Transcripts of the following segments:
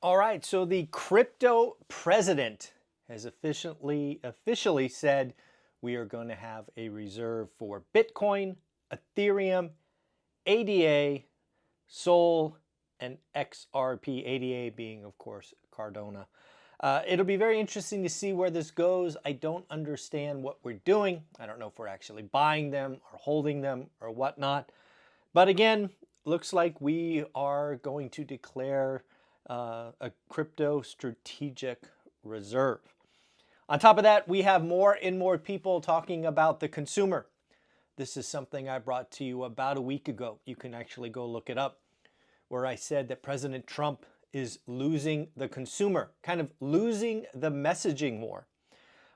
All right, so the crypto president has officially said we are going to have a reserve for Bitcoin, Ethereum, ADA, Sol, and XRP. ADA being, of course, Cardano. It'll be very interesting to see where this goes. I don't understand what we're doing. I don't know if we're actually buying them or holding them or whatnot. But again, looks like we are going to declare a crypto strategic reserve. On top of that, we have more and more people talking about the consumer. This is something I brought to you about a week ago. You can actually go look it up, where I said that President Trump is losing the consumer, kind of losing the messaging war.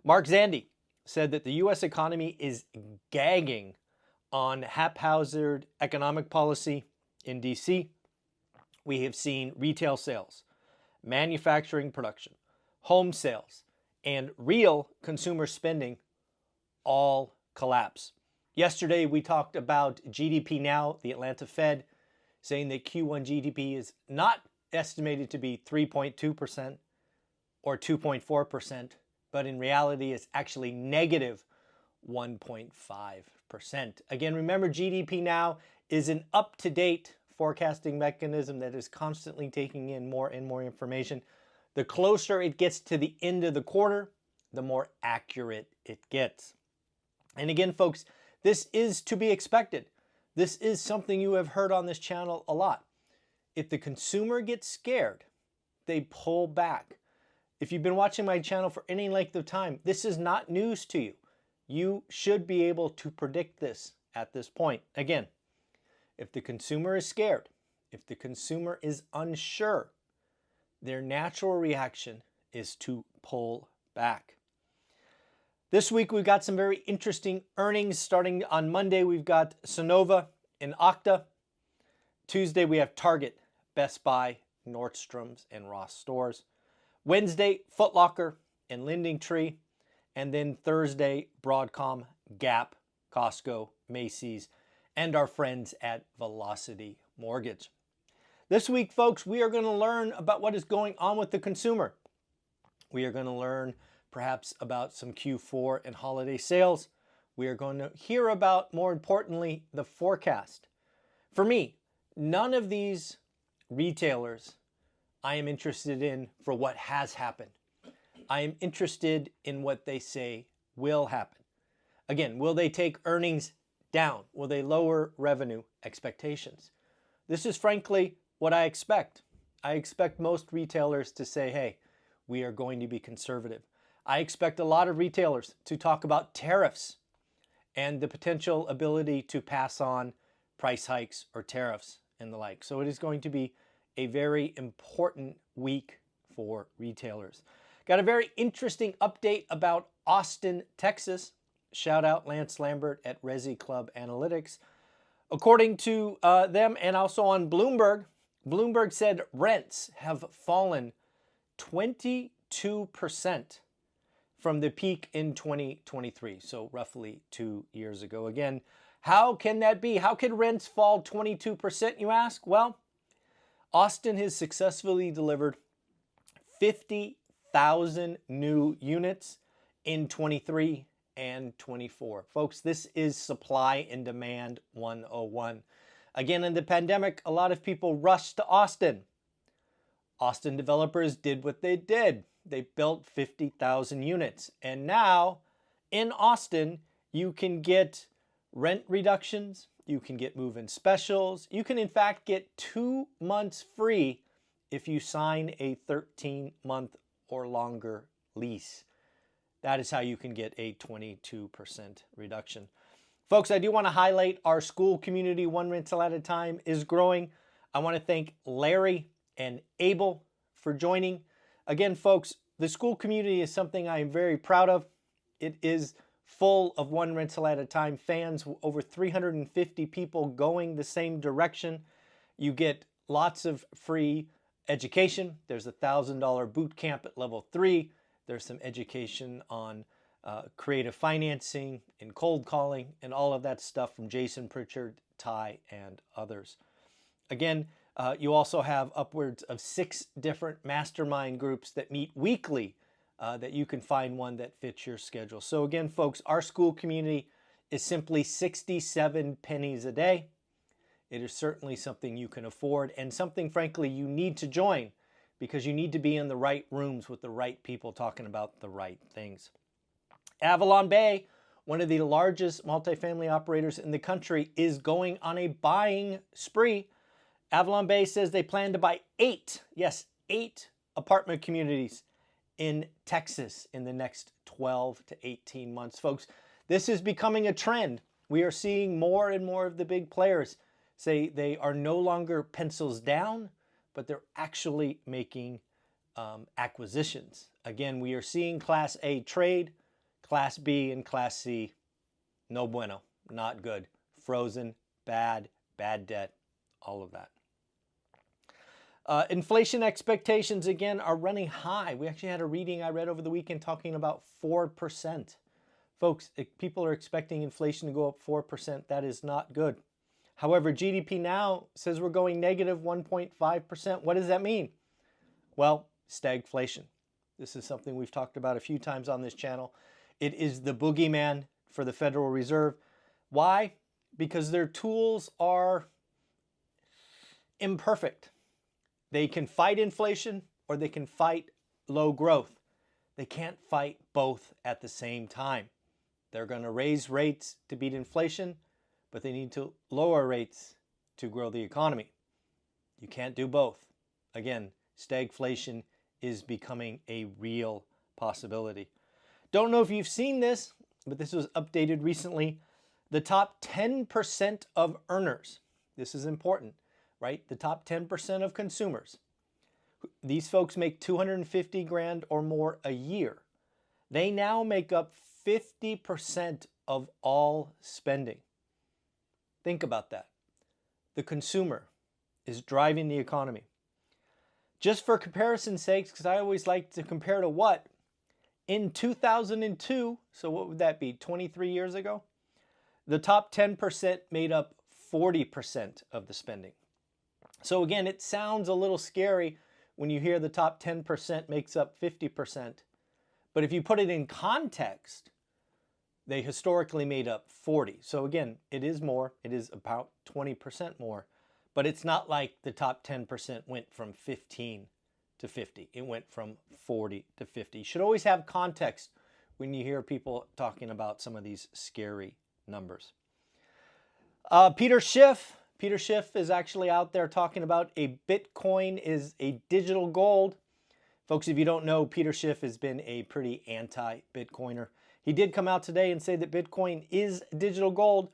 Mark Zandi said that the U.S. economy is gagging on haphazard economic policy in D.C. We have seen retail sales, manufacturing production, home sales, and real consumer spending all collapse. Yesterday, we talked about GDP Now, the Atlanta Fed, saying that Q1 GDP is not estimated to be 3.2% or 2.4%, but in reality, it's actually negative 1.5%. Again, remember, GDP Now is an up-to-date forecasting mechanism that is constantly taking in more and more information. The closer it gets to the end of the quarter, the more accurate it gets. And again, folks, this is to be expected. This is something you have heard on this channel a lot. If the consumer gets scared, they pull back. If you've been watching my channel for any length of time, this is not news to you. You should be able to predict this at this point. Again, if the consumer is scared, if the consumer is unsure, their natural reaction is to pull back. This week, we've got some very interesting earnings. Starting on Monday, we've got Sonova and Okta. Tuesday, we have Target, Best Buy, Nordstrom's, and Ross Stores. Wednesday, Foot Locker and Lending Tree. And then Thursday, Broadcom, Gap, Costco, Macy's, and our friends at Velocity Mortgage. This week, folks, we are going to learn about what is going on with the consumer. We are going to learn perhaps about some Q4 and holiday sales. We are going to hear about, more importantly, the forecast. For me, none of these retailers I am interested in for what has happened. I am interested in what they say will happen. Again, will they take earnings down? Will they lower revenue expectations? This is frankly what I expect. I expect most retailers to say, hey, we are going to be conservative. I expect a lot of retailers to talk about tariffs and the potential ability to pass on price hikes or tariffs and the like. So it is going to be a very important week for retailers. Got a very interesting update about Austin, Texas. Shout out Lance Lambert at Resi Club Analytics. According to them, and also on Bloomberg, Bloomberg said rents have fallen 22% from the peak in 2023, so roughly 2 years ago. Again, how can that be? How can rents fall 22%, you ask? Well, Austin has successfully delivered 50,000 new units in 23 and 24. Folks, this is supply and demand 101. Again, in the pandemic, a lot of people rushed to Austin. Austin developers did what they did. They built 50,000 units. And now in Austin, you can get rent reductions. You can get move-in specials. You can, in fact, get 2 months free if you sign a 13-month or longer lease. That is how you can get a 22% reduction. Folks, I do want to highlight our school community, One Rental at a Time, is growing. I want to thank Larry and Abel for joining. Again, folks, the school community is something I am very proud of. It is full of One Rental at a Time fans, over 350 people going the same direction. You get lots of free education. There's a $1,000 boot camp at level 3. There's some education on creative financing and cold calling and all of that stuff from Jason Pritchard, Ty, and others. Again, You also have upwards of 6 different mastermind groups that meet weekly that you can find one that fits your schedule. So again, folks, our school community is simply 67 pennies a day. It is certainly something you can afford and something, frankly, you need to join because you need to be in the right rooms with the right people talking about the right things. Avalon Bay, one of the largest multifamily operators in the country, is going on a buying spree. Avalon Bay says they plan to buy 8 apartment communities in Texas in the next 12 to 18 months. Folks, this is becoming a trend. We are seeing more and more of the big players say they are no longer pencils down, but they're actually making acquisitions. Again, we are seeing Class A trade, Class B and Class C, no bueno, not good. Frozen, bad debt, all of that. Inflation expectations, again, are running high. We actually had a reading I read over the weekend talking about 4%. Folks, if people are expecting inflation to go up 4%, that is not good. However, GDP now says we're going negative 1.5%. What does that mean? Well, stagflation. This is something we've talked about a few times on this channel. It is the boogeyman for the Federal Reserve. Why? Because their tools are imperfect. They can fight inflation or they can fight low growth. They can't fight both at the same time. They're going to raise rates to beat inflation, but they need to lower rates to grow the economy. You can't do both. Again, stagflation is becoming a real possibility. Don't know if you've seen this, but this was updated recently. The top 10% of earners, this is important, right? The top 10% of consumers. These folks make 250 grand or more a year. They now make up 50% of all spending. Think about that. The consumer is driving the economy. Just for comparison's sake, because I always like to compare to what? In 2002, so what would that be, 23 years ago? The top 10% made up 40% of the spending. So again, it sounds a little scary when you hear the top 10% makes up 50%. But if you put it in context, they historically made up 40. So again, it is more. It is about 20% more. But it's not like the top 10% went from 15 to 50. It went from 40 to 50. You should always have context when you hear people talking about some of these scary numbers. Peter Schiff is actually out there talking about a Bitcoin is a digital gold. Folks, if you don't know, Peter Schiff has been a pretty anti-Bitcoiner. He did come out today and say that Bitcoin is digital gold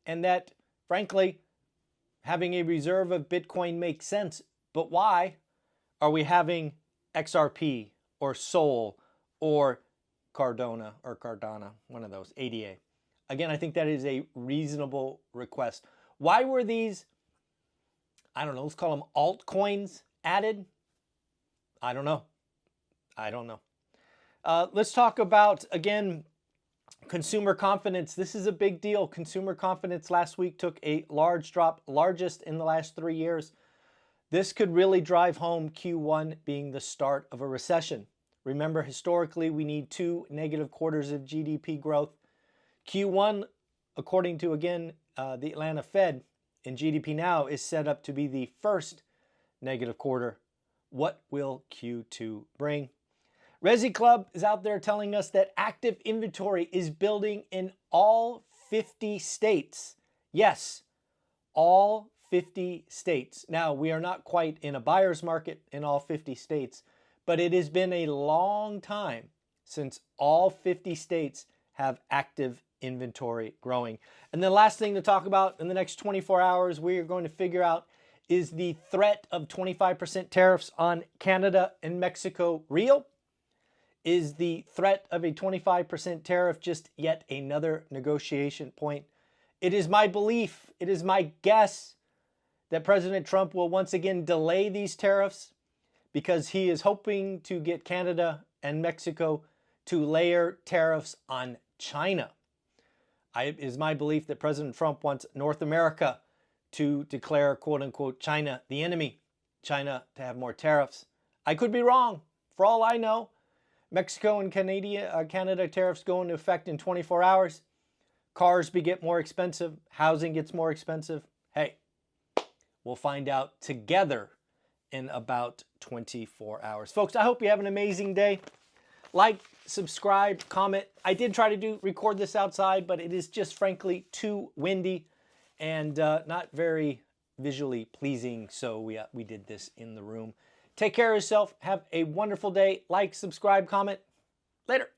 and that, frankly, having a reserve of Bitcoin makes sense. But why are we having XRP or Sol or Cardano, one of those, ADA? Again, I think that is a reasonable request. Why were these, I don't know, let's call them altcoins added? I don't know. Let's talk about, again, consumer confidence. This is a big deal. Consumer confidence last week took a large drop, largest in the last 3 years. This could really drive home Q1 being the start of a recession. Remember, historically, we need 2 negative quarters of GDP growth. Q1, according to, again, the Atlanta Fed in GDP Now, is set up to be the first negative quarter. What will Q2 bring? Resi Club is out there telling us that active inventory is building in all 50 states. Yes, all 50 states. Now, we are not quite in a buyer's market in all 50 states, but it has been a long time since all 50 states have active inventory growing. And the last thing to talk about in the next 24 hours, we are going to figure out, is the threat of 25% tariffs on Canada and Mexico real? Is the threat of a 25% tariff just yet another negotiation point? It is my belief, it is my guess that President Trump will once again delay these tariffs because he is hoping to get Canada and Mexico to layer tariffs on China. It is my belief that President Trump wants North America to declare, quote unquote, China the enemy, China to have more tariffs. I could be wrong. For all I know, Mexico and Canada tariffs go into effect in 24 hours. Cars get more expensive. Housing gets more expensive. Hey, we'll find out together in about 24 hours. Folks, I hope you have an amazing day. Like, subscribe, comment. I did try to record this outside, but it is just frankly too windy and not very visually pleasing, so we did this in the room. Take care of yourself. Have a wonderful day. Like, subscribe, comment. Later.